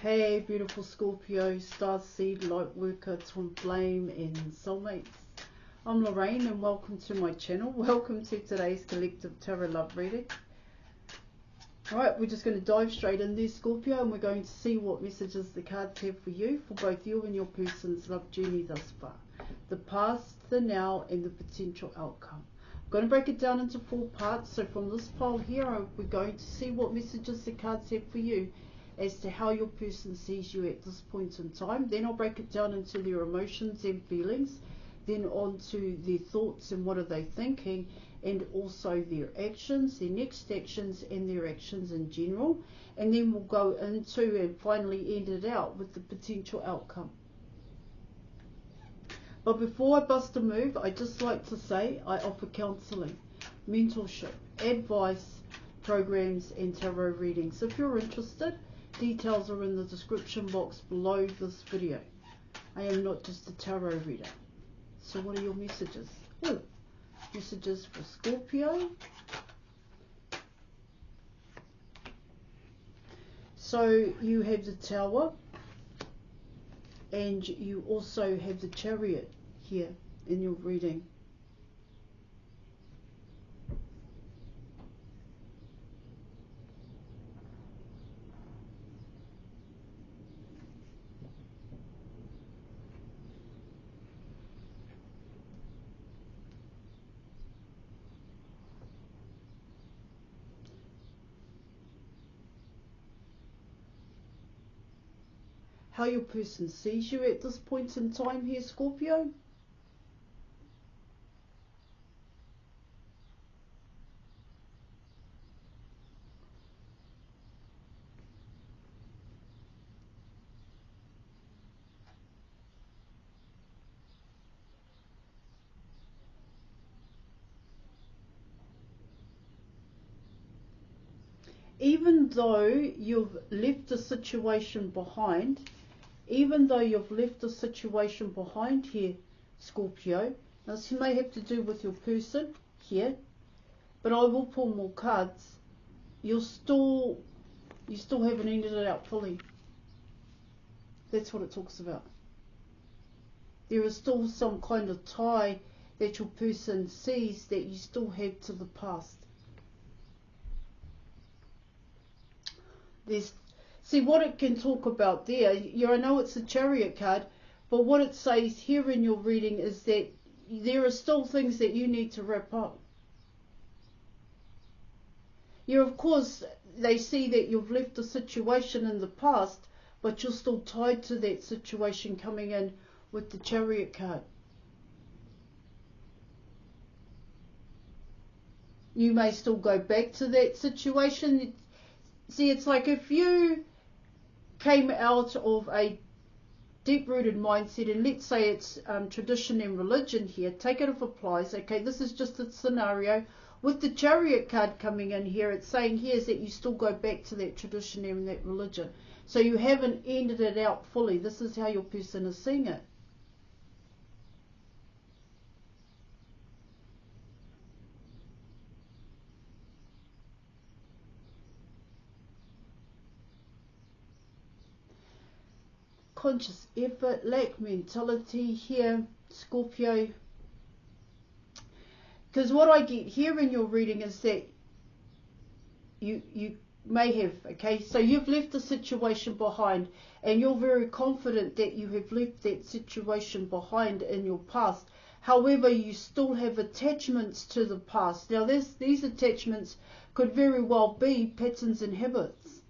Hey, beautiful Scorpio, star seed, light worker, twin flame, and soulmates. I'm Lorraine, and welcome to my channel. Welcome to today's collective tarot love reading. Alright, we're just going to dive straight in there, Scorpio, and we're going to see what messages the cards have for you, for both you and your person's love journey thus far. The past, the now, and the potential outcome. I'm going to break it down into 4 parts. So from this pile here, we're going to see what messages the cards have for you as to how your person sees you at this point in time. Then I'll break it down into their emotions and feelings, then on to their thoughts and what are they thinking, and also their actions, their next actions, and their actions in general. And then we'll go into and finally end it out with the potential outcome. But before I bust a move, I'd just like to say I offer counselling, mentorship, advice, programs, and tarot readings. If you're interested, details are in the description box below this video. I am not just a tarot reader. So what are your messages? Ooh, messages for Scorpio. So you have the Tower, and you also have the Chariot here in your reading. How your person sees you at this point in time here, Scorpio. Even though you've left a situation behind, here, Scorpio, now this may have to do with your person here, but I will pull more cards. You still haven't ended it out fully. That's what it talks about. There is still some kind of tie that your person sees that you still have to the past. See what it can talk about there. I know it's a Chariot card, but what it says here in your reading is that there are still things that you need to wrap up. Of course, they see that you've left a situation in the past, but you're still tied to that situation coming in with the Chariot card. You may still go back to that situation. See, it's like if you came out of a deep-rooted mindset, and let's say it's tradition and religion here, take it if it applies. Okay, this is just a scenario. With the Chariot card coming in here, it's saying here is that you still go back to that tradition and that religion. So you haven't ended it out fully. This is how your person is seeing it. Conscious effort, lack mentality here, Scorpio. Because what I get here in your reading is that you may have, okay, so you've left the situation behind, and you're very confident that you have left that situation behind in your past. However, you still have attachments to the past. Now, these attachments could very well be patterns and habits.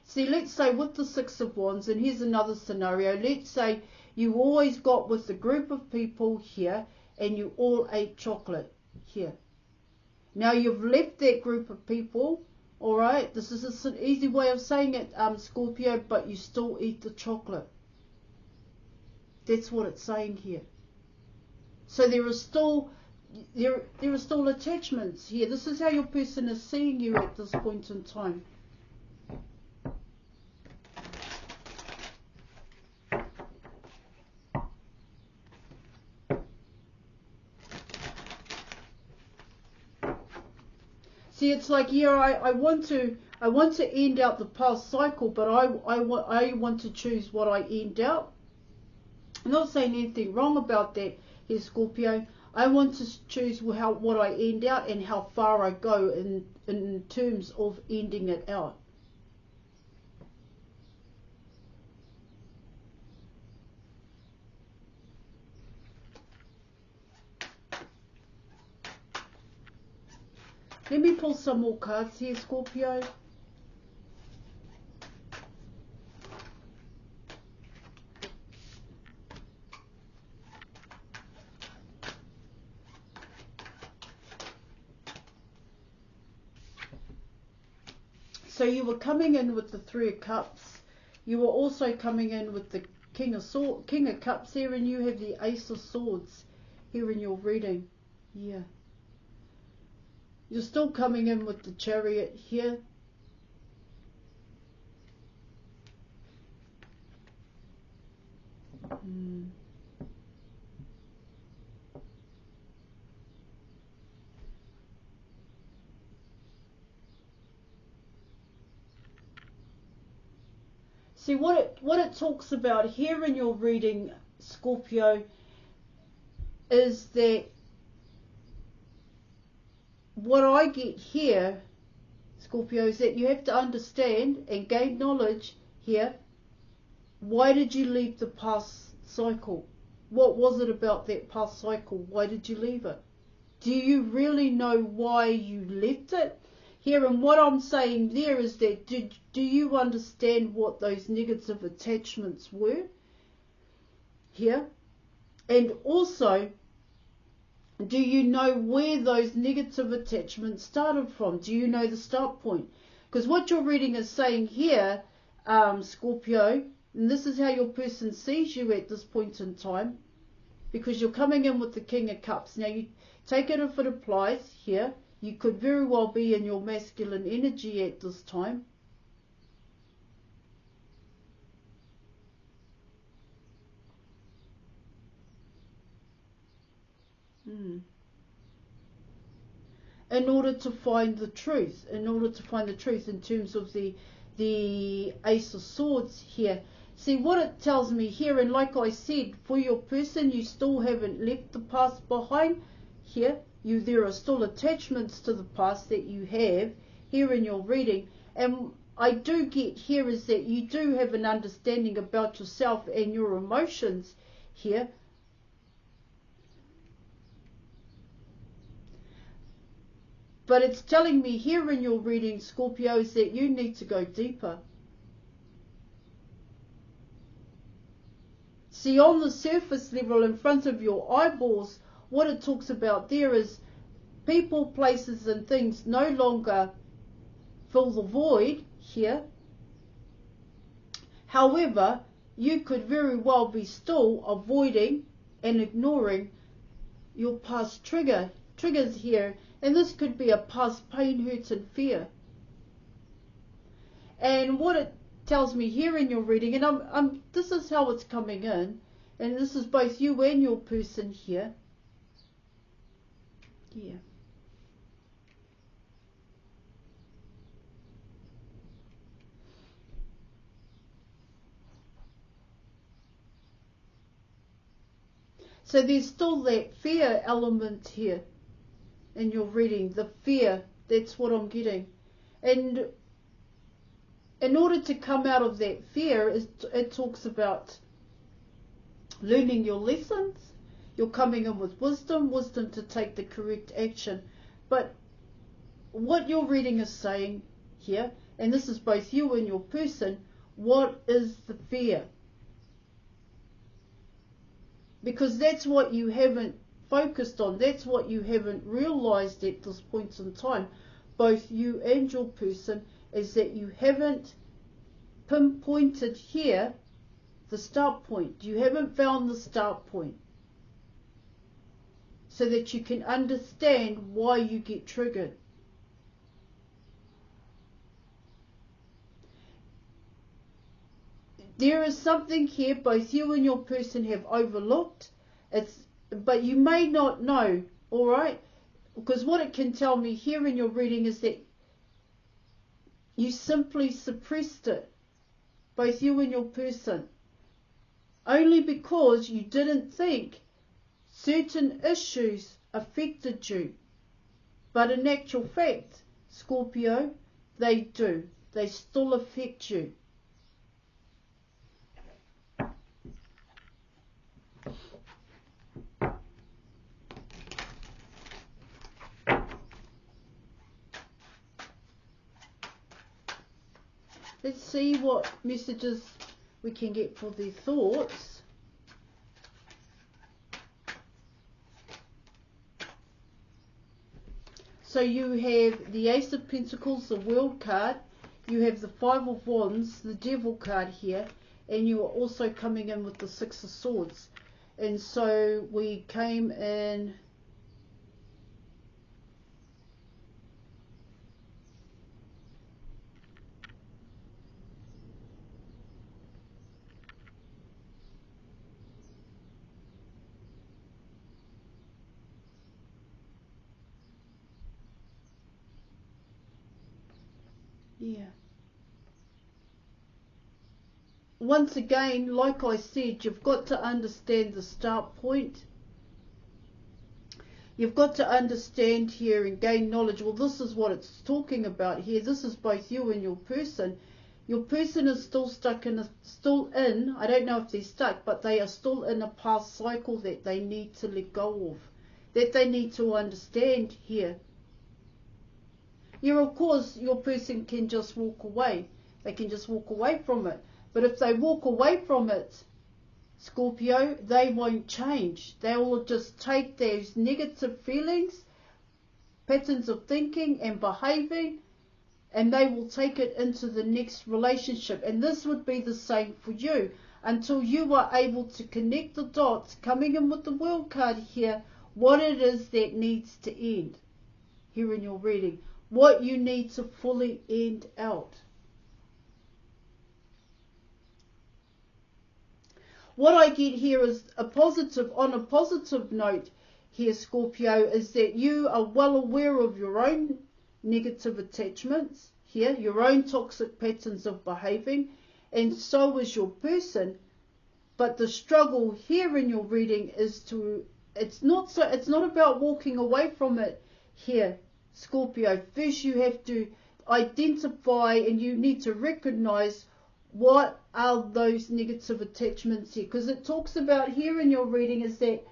See, let's say with the Six of Wands, and here's another scenario. Let's say you always got with a group of people here, and you all ate chocolate here. Now you've left that group of people, all right? This is an easy way of saying it, Scorpio, but you still eat the chocolate. That's what it's saying here. So there are still attachments here. This is how your person is seeing you at this point in time. See, it's like, yeah, I want to end out the past cycle, but I want to choose what I end out. I'm not saying anything wrong about that here, Scorpio. I want to choose what I end out and how far I go in terms of ending it out. Let me pull some more cards here, Scorpio. So you were coming in with the Three of Cups. You were also coming in with the King of Cups here, and you have the Ace of Swords here in your reading. Yeah. You're still coming in with the Chariot here. See, what it talks about here in your reading, Scorpio, is that what I get here, Scorpio, is that you have to understand and gain knowledge here. Why did you leave the past cycle? What was it about that past cycle? Why did you leave it? Do you really know why you left it? Here, and what I'm saying there is that do you understand what those negative attachments were here? And also, do you know where those negative attachments started from? Do you know the start point? Because what your reading is saying here, Scorpio, and this is how your person sees you at this point in time, because you're coming in with the King of Cups. Now, you take it if it applies here. You could very well be in your masculine energy at this time. In order to find the truth, in terms of the Ace of Swords here. See, what it tells me here, and like I said, for your person, you still haven't left the past behind here. There are still attachments to the past that you have here in your reading. And I do get here is that you do have an understanding about yourself and your emotions here. But it's telling me here in your reading, Scorpio, is that you need to go deeper. See, on the surface level in front of your eyeballs, what it talks about there is people, places and things no longer fill the void here. However, you could very well be still avoiding and ignoring your past triggers here. And this could be a past pain, hurt and fear. And what it tells me here in your reading, and this is how it's coming in, and this is both you and your person here. Yeah. So there's still that fear element here in your reading, the fear, that's what I'm getting. And in order to come out of that fear, it talks about learning your lessons. You're coming in with wisdom to take the correct action. But what your reading is saying here, and this is both you and your person, what is the fear? Because that's what you haven't focused on. That's what you haven't realized at this point in time, both you and your person, is that you haven't pinpointed here the start point. You haven't found the start point so that you can understand why you get triggered. There is something here both you and your person have overlooked. But you may not know, all right? Because what it can tell me here in your reading is that you simply suppressed it, both you and your person, only because you didn't think certain issues affected you. But in actual fact, Scorpio, they do. They still affect you. Let's see what messages we can get for their thoughts. So you have the Ace of Pentacles, the World card. You have the Five of Wands, the Devil card here. And you are also coming in with the Six of Swords. And so we came in... Yeah. Once again, like I said, you've got to understand the start point. You've got to understand here and gain knowledge. Well, this is what it's talking about here. This is both you and your person. Your person is still stuck in I don't know if they're stuck, but they are still in a past cycle that they need to let go of, that they need to understand here. Yeah, of course, your person can just walk away. They can just walk away from it. But if they walk away from it, Scorpio, they won't change. They will just take those negative feelings, patterns of thinking and behaving, and they will take it into the next relationship. And this would be the same for you until you are able to connect the dots, coming in with the World card here, what it is that needs to end here in your reading. What you need to fully end out. What I get here is on a positive note here, Scorpio, is that you are well aware of your own negative attachments here, your own toxic patterns of behaving, and so is your person. But the struggle here in your reading is it's not about walking away from it here, Scorpio. First you have to identify and you need to recognize what are those negative attachments here. Because it talks about here in your reading is that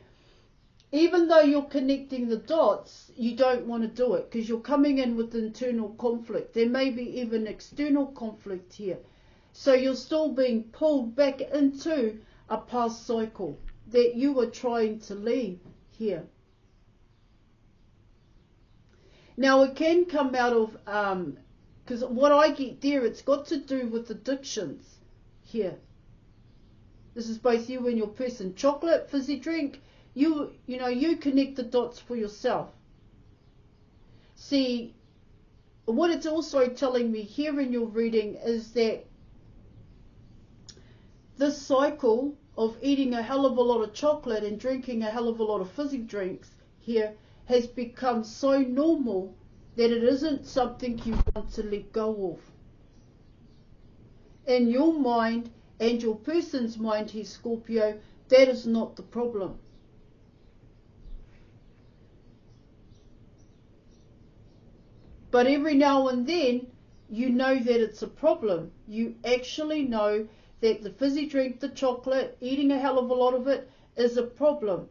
even though you're connecting the dots, you don't want to do it because you're coming in with internal conflict. There may be even external conflict here. So you're still being pulled back into a past cycle that you were trying to leave here. Now it can come out of, because what I get there, it's got to do with addictions here. This is both you and your person. Chocolate, fizzy drink, you connect the dots for yourself. See, what it's also telling me here in your reading is that this cycle of eating a hell of a lot of chocolate and drinking a hell of a lot of fizzy drinks here has become so normal that it isn't something you want to let go of. In your mind and your person's mind here, Scorpio, that is not the problem. But every now and then, you know that it's a problem. You actually know that the fizzy drink, the chocolate, eating a hell of a lot of it is a problem.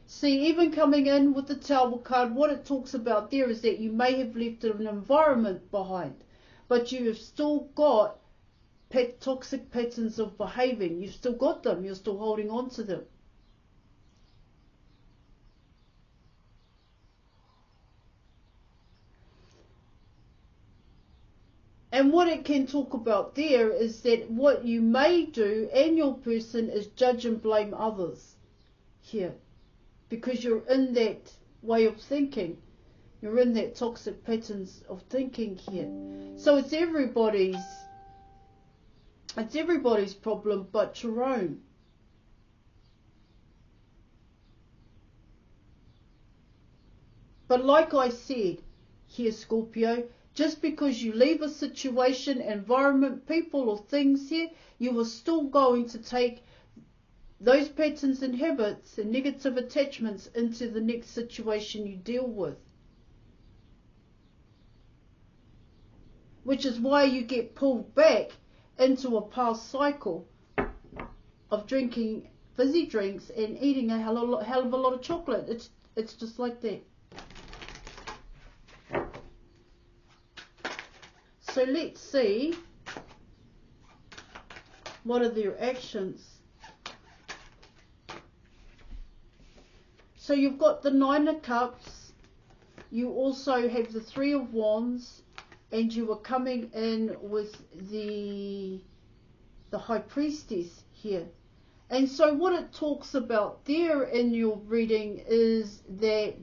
See, even coming in with the Tower card, what it talks about there is that you may have left an environment behind, but you have still got toxic patterns of behaving. You've still got them. You're still holding on to them. And what it can talk about there is that what you may do and your person is judge and blame others here. Because you're in that way of thinking. You're in that toxic patterns of thinking here. So it's everybody's problem but your own. But like I said here, Scorpio, just because you leave a situation, environment, people or things here, you are still going to take those patterns and habits and negative attachments into the next situation you deal with. Which is why you get pulled back into a past cycle of drinking fizzy drinks and eating a hell of a lot of chocolate. It's just like that. So let's see what are their actions. So you've got the Nine of Cups. You also have the Three of Wands. And you are coming in with the High Priestess here. And so what it talks about there in your reading is that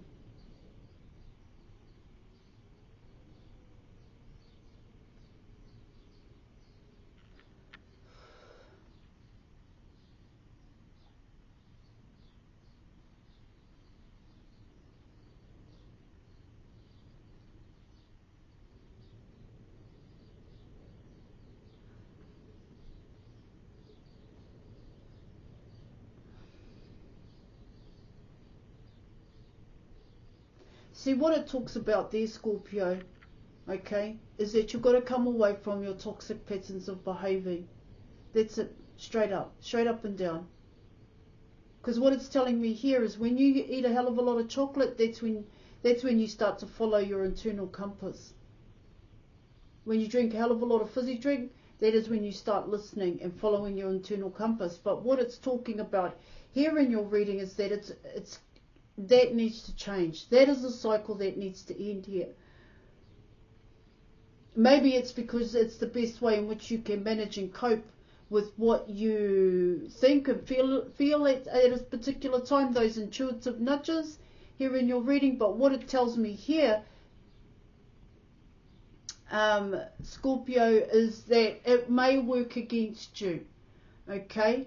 see what it talks about there, Scorpio, okay, is that you've got to come away from your toxic patterns of behaving. That's it, straight up and down. Because what it's telling me here is when you eat a hell of a lot of chocolate, that's when you start to follow your internal compass. When you drink a hell of a lot of fizzy drink, that is when you start listening and following your internal compass. But what it's talking about here in your reading is that it's that needs to change. That is a cycle that needs to end here. Maybe it's because it's the best way in which you can manage and cope with what you think and feel at a particular time, those intuitive nudges here in your reading. But what it tells me here, Scorpio, is that it may work against you, okay?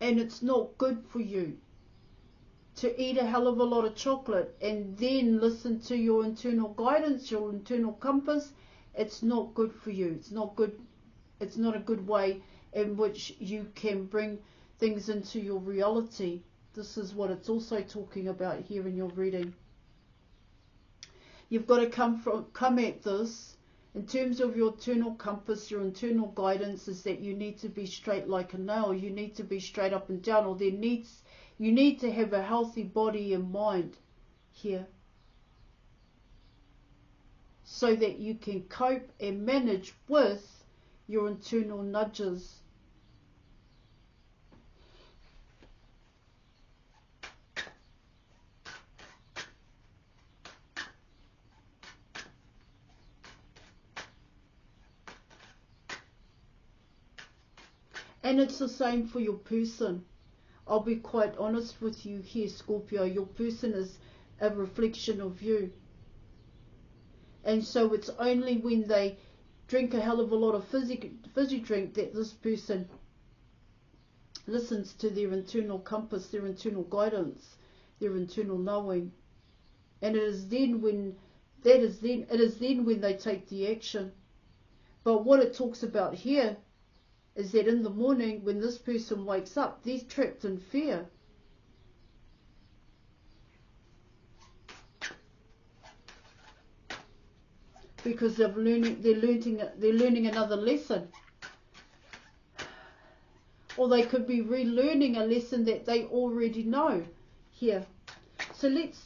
And it's not good for you to eat a hell of a lot of chocolate and then listen to your internal guidance, your internal compass. It's not good for you. It's not good. It's not a good way in which you can bring things into your reality. This is what it's also talking about here in your reading. You've got to come at this in terms of your internal compass, your internal guidance is that you need to be straight like a nail. You need to be straight up and down, or you need to have a healthy body and mind here so that you can cope and manage with your internal nudges. And it's the same for your person. I'll be quite honest with you here, Scorpio. Your person is a reflection of you. And so it's only when they drink a hell of a lot of fizzy drink that this person listens to their internal compass, their internal guidance, their internal knowing. And it is then when they take the action. But what it talks about here is that in the morning when this person wakes up, they're trapped in fear. Because they're learning another lesson. Or they could be relearning a lesson that they already know here. So let's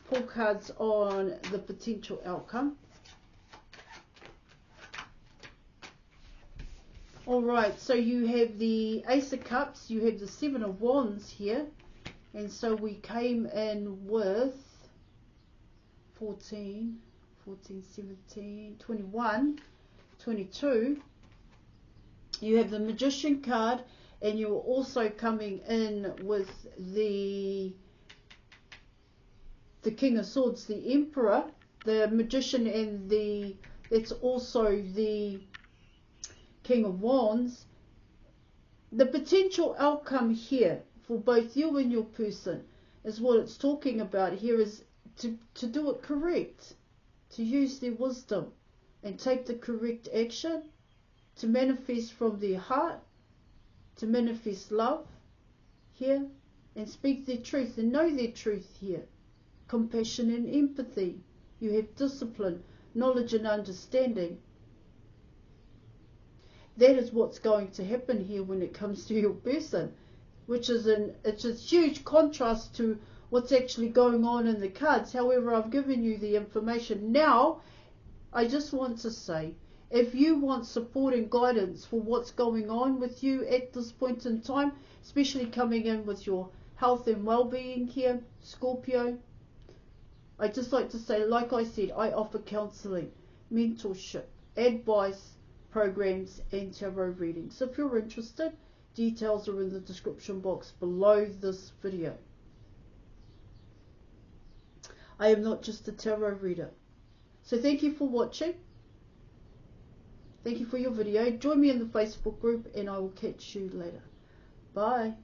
pull cards on the potential outcome. Alright, so you have the Ace of Cups, you have the Seven of Wands here, and so we came in with 14, 17, 21, 22. You have the Magician card, and you're also coming in with the King of Swords, the Emperor, the Magician and the it's also the King of Wands. The potential outcome here for both you and your person is what it's talking about here, is to do it correct, to use their wisdom and take the correct action, to manifest from their heart, to manifest love here, and speak their truth and know their truth here. Compassion and empathy. You have discipline, knowledge and understanding. That is what's going to happen here when it comes to your person, which is it's a huge contrast to what's actually going on in the cards. However, I've given you the information. Now, I just want to say, if you want support and guidance for what's going on with you at this point in time, especially coming in with your health and well-being here, Scorpio, I'd just like to say, like I said, I offer counselling, mentorship, advice, programs and tarot readings. So if you're interested, details are in the description box below this video. I am not just a tarot reader. So thank you for watching. Thank you for your video. Join me in the Facebook group and I will catch you later. Bye.